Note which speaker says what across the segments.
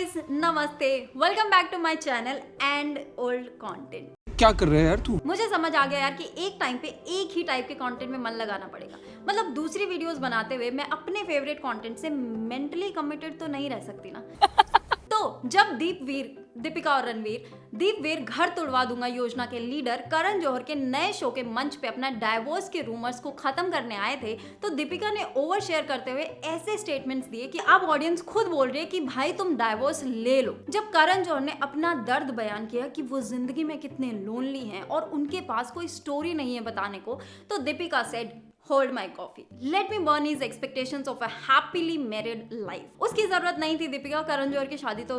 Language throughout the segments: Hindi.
Speaker 1: गाइस, नमस्ते, welcome back to my channel and old content.
Speaker 2: क्या कर रहे हैं यार तू?
Speaker 1: मुझे समझ आ गया यार कि एक टाइम पे एक ही टाइप के कंटेंट में मन लगाना पड़ेगा। मतलब दूसरी वीडियोस बनाते हुए मैं अपने फेवरेट कंटेंट से मेंटली कमिटेड तो नहीं रह सकती ना। तो जब दीपिका और दीपवीर घर तोड़वा दूंगा योजना के लीडर करण जौहर के नए शो के मंच पे अपना डाइवोर्स के रूमर्स को खत्म करने आए थे, तो दीपिका ने ओवर शेयर करते हुए ऐसे स्टेटमेंट्स दिए कि अब ऑडियंस खुद बोल रही है कि भाई तुम डाइवोर्स ले लो। जब करण जौहर ने अपना दर्द बयान किया कि वो जिंदगी में कितने लोनली हैं और उनके पास कोई स्टोरी नहीं है बताने को, तो Deepika said Hold my coffee. Let me burn his expectations of a happily married life. उसकी जरूरत नहीं थी दीपिका, करण जौहर की शादी तो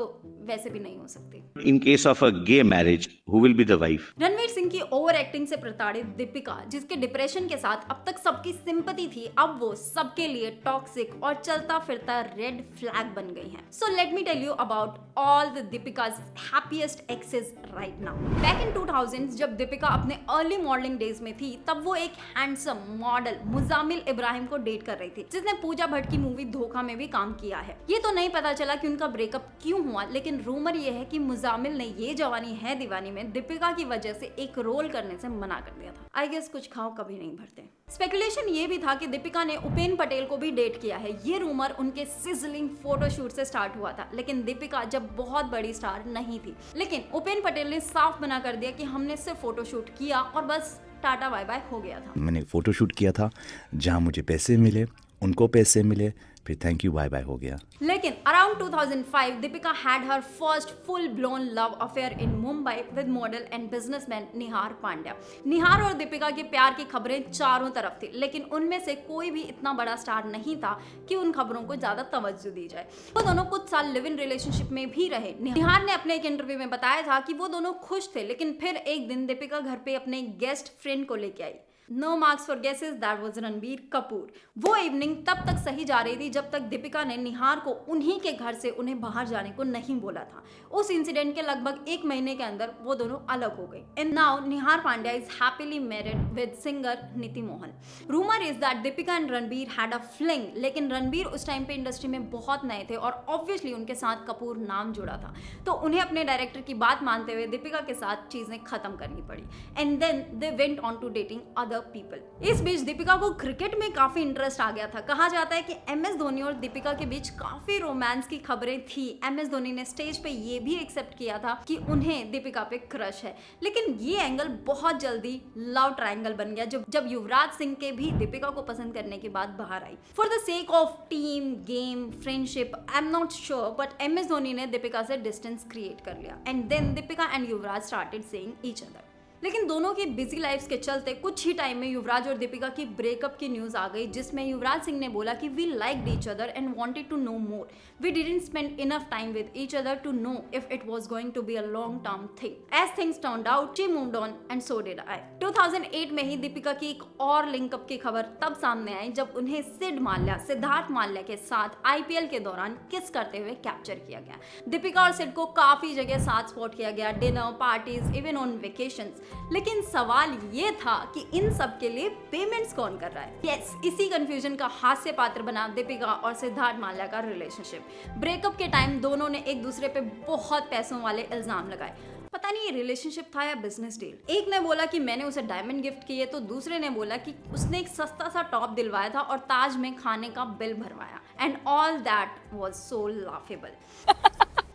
Speaker 1: वैसे भी नहीं हो सकती।
Speaker 3: In case of a gay marriage, who will be the wife?
Speaker 1: Ranveer Singh की ओवर एक्टिंग से प्रताड़ित दीपिका, जिसके डिप्रेशन के साथ अब तक सबकी सिंपैथी थी, अब वो सबके लिए टॉक्सिक और चलता फिरता रेड फ्लैग बन गई हैं। So let me tell you about all the Deepika's happiest exes right now. Back in 2000s जब दीपिका अपने अर्ली मॉडलिंग डेज में थी, तब वो एक हैंडसम मॉडल मुजामिल इब्राहिम को डेट कर रही थी, जिसने पूजा भट्ट की मूवी धोखा में भी काम किया है। ये तो नहीं पता चला कि उनका ब्रेकअप क्यों हुआ, लेकिन रूमर ये है कि मुजामिल ने ये जवानी है दीवानी में दीपिका की वजह से एक रोल करने से मना कर दिया था। आई गेस कुछ खाओ कभी नहीं भरते। स्पेकुलेशन ये भी था कि दीपिका ने उपेन पटेल को भी डेट किया है। ये रूमर उनके सिजलिंग फोटोशूट से स्टार्ट हुआ था, लेकिन दीपिका जब बहुत बड़ी स्टार नहीं थी। लेकिन उपेन पटेल ने साफ मना कर दिया कि हमने सिर्फ फोटोशूट किया और बस टाटा बाय बाय हो गया था।
Speaker 4: मैंने फोटोशूट किया था जहां मुझे पैसे मिले, उनको पैसे मिले, फिर थैंक यू बाय बाय हो गया।
Speaker 1: लेकिन around 2005 Deepika had her first full blown love affair in Mumbai with model and businessman Nihar Pandya. Nihar और दीपिका के प्यार की खबरें चारों तरफ थी, लेकिन उनमें से कोई भी इतना बड़ा स्टार नहीं था कि उन खबरों को ज्यादा तवज्जो दी जाए। वो दोनों कुछ साल लिव इन रिलेशनशिप में भी रहे। निहार ने अपने एक इंटरव्यू में बताया था कि वो दोनों खुश थे, लेकिन फिर एक दिन दीपिका घर पे अपने गेस्ट फ्रेंड को लेके आई। No marks for guesses, that was Ranbir Kapoor. वो इवनिंग तब तक सही जा रही थी जब तक दीपिका ने निहार को उन्हीं के घर से उन्हें बाहर जाने को नहीं बोला था। उस इंसिडेंट के लगभग एक महीने के अंदर वो दोनों अलग हो गए। And now Nihar Pandya is happily married with singer Niti Mohan. Rumour is that Deepika and Ranbir had a fling, लेकिन रणबीर उस टाइम पे इंडस्ट्री में बहुत नए थे और ऑब्वियसली उनके साथ कपूर नाम जुड़ा था, तो उन्हें अपने डायरेक्टर की बात मानते हुए दीपिका के साथ चीजें खत्म करनी पड़ी। And then they went on to dating other people. इस बीच दीपिका को क्रिकेट में काफी इंटरेस्ट आ गया था। कहा जाता है कि एमएस धोनी और दीपिका के बीच काफी रोमांस की खबरें थी। एमएस धोनी ने स्टेज पे ये भी एक्सेप्ट किया था कि उन्हें दीपिका पे क्रश है, लेकिन ये एंगल बहुत जल्दी लव ट्रायंगल बन गया जब युवराज सिंह के भी दीपिका को पसंद करने की बात बाहर आई। For the sake of team, game, friendship, I am not sure, but MS Dhoni ने दीपिका से डिस्टेंस क्रिएट कर लिया and then Deepika and Yuvraj started seeing each other. लेकिन दोनों की बिजी लाइफ्स के चलते कुछ ही टाइम में युवराज और दीपिका की ब्रेकअप की न्यूज आ गई, जिसमें युवराज सिंह ने बोला कि we liked each other and wanted to know more, we didn't spend enough time with each other to know if it was going to be a long term thing. As things turned out, she moved on and so did I. 2008 में ही दीपिका की एक और लिंकअप की खबर तब सामने आई जब उन्हें सिद्धार्थ माल्या के साथ आईपीएल के दौरान किस करते हुए कैप्चर किया गया। दीपिका और सिड को काफी जगह साथ स्पॉट किया गया, dinner, parties, even on vacations. लेकिन सवाल ये था कि इन सब के लिए पेमेंट्स कौन कर रहा है। यस, इसी कंफ्यूजन का हास्य पात्र बना दीपिका और सिद्धार्थ माल्या का रिलेशनशिप। ब्रेकअप के टाइम दोनों ने एक दूसरे पे बहुत पैसों वाले इल्जाम लगाए। पता नहीं ये रिलेशनशिप था या बिजनेस डील। एक ने बोला कि मैंने उसे डायमंड गिफ्ट किए, तो दूसरे ने बोला कि उसने एक सस्ता सा टॉप दिलवाया था और ताज में खाने का बिल भरवाया। And all that was so laughable.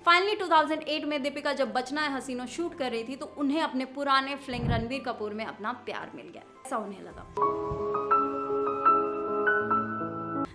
Speaker 1: Finally 2008 में दीपिका जब बचना है हसीनो शूट कर रही थी, तो उन्हें अपने पुराने फ्लिंग रणबीर कपूर में अपना प्यार मिल गया। ऐसा उन्हें लगा।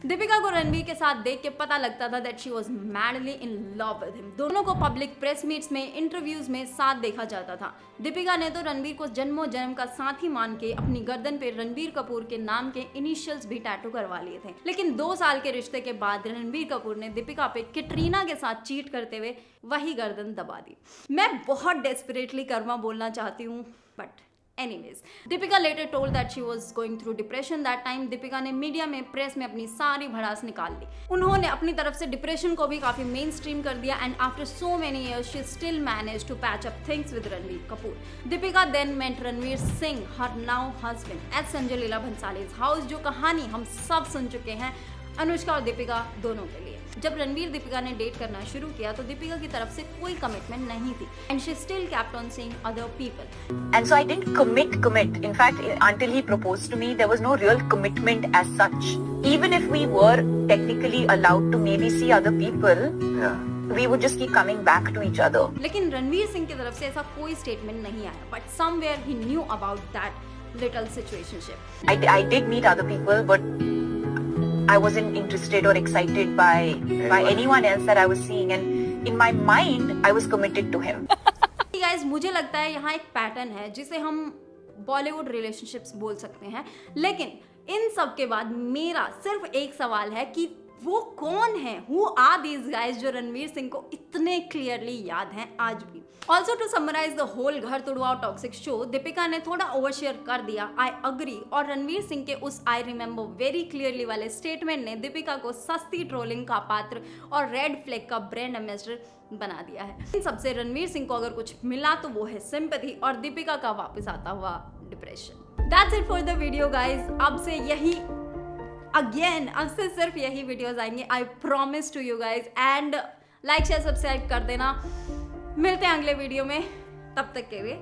Speaker 1: दीपिका को रणबीर के साथ देख के पता लगता था that she was madly in love with him. दोनों को पब्लिक प्रेस मीट्स में, इंटरव्यूज में साथ देखा जाता था। दीपिका ने तो रणबीर को जन्मों जन्म का साथी मान के अपनी गर्दन पे रणबीर कपूर के नाम के इनिशियल्स भी टैटू करवा लिए थे। लेकिन 2 साल के रिश्ते के बाद रणबीर कपूर ने दीपिका पे कैटरीना के साथ चीट करते हुए वही गर्दन दबा दी। मैं बहुत डेस्परेटली कर्मा बोलना चाहती हूँ, but Anyways, Deepika later told that she was going through depression that time. Deepika ने मीडिया में, प्रेस में अपनी सारी भड़ास निकाल ली। उन्होंने अपनी तरफ से डिप्रेशन को भी काफी मेन स्ट्रीम कर दिया and after so many years she still managed to patch up things with Ranbir Kapoor. Deepika then met Ranveer Singh, her now husband, at Sanjay Leela Bhansali's house, जो कहानी हम सब सुन चुके हैं अनुष्का और दीपिका दोनों के लिए। जब रणवीर दीपिका ने डेट करना शुरू किया तो दीपिका की तरफ से कोई कमिटमेंट नहीं थी and she still kept on seeing other people.
Speaker 2: And so I didn't commit. In fact, until he proposed to me, there was no real commitment as such. Even if we were technically allowed to maybe see other people, we would just keep coming back to each other.
Speaker 1: लेकिन रणवीर सिंह की तरफ से ऐसा कोई स्टेटमेंट नहीं आया, but somewhere he knew about that little situationship.
Speaker 2: I did meet other people, but I wasn't interested or excited by anyone else that I was seeing, and in my mind, I was committed to him.
Speaker 1: Guys मुझे लगता है यहाँ एक पैटर्न है जिसे हम बॉलीवुड रिलेशनशिप्स बोल सकते हैं, लेकिन इन सब के बाद मेरा सिर्फ एक सवाल है कि वो कौन है, हु आर दीज गाइज जो रणवीर सिंह को इतने क्लियरली याद हैं आज भी। Also to summarise the whole घर तुड़वाओ टॉक्सिक शो, दीपिका ने थोड़ा ओवरशेयर कर दिया, आई अग्री, और रणवीर सिंह के उस आई रिमेंबर वेरी क्लियरली वाले स्टेटमेंट ने दीपिका को सस्ती ट्रोलिंग का पात्र और रेड फ्लैग का ब्रांड एम्बेसडर बना दिया है। इन सबसे रणवीर सिंह को अगर कुछ मिला तो वो है सिंपैथी और दीपिका का वापस आता हुआ depression. That's it for the video guys. अब से यही अब से सिर्फ यही वीडियोस आएंगे, I promise to you guys, and like share subscribe कर देना। मिलते हैं अगले वीडियो में, तब तक के लिए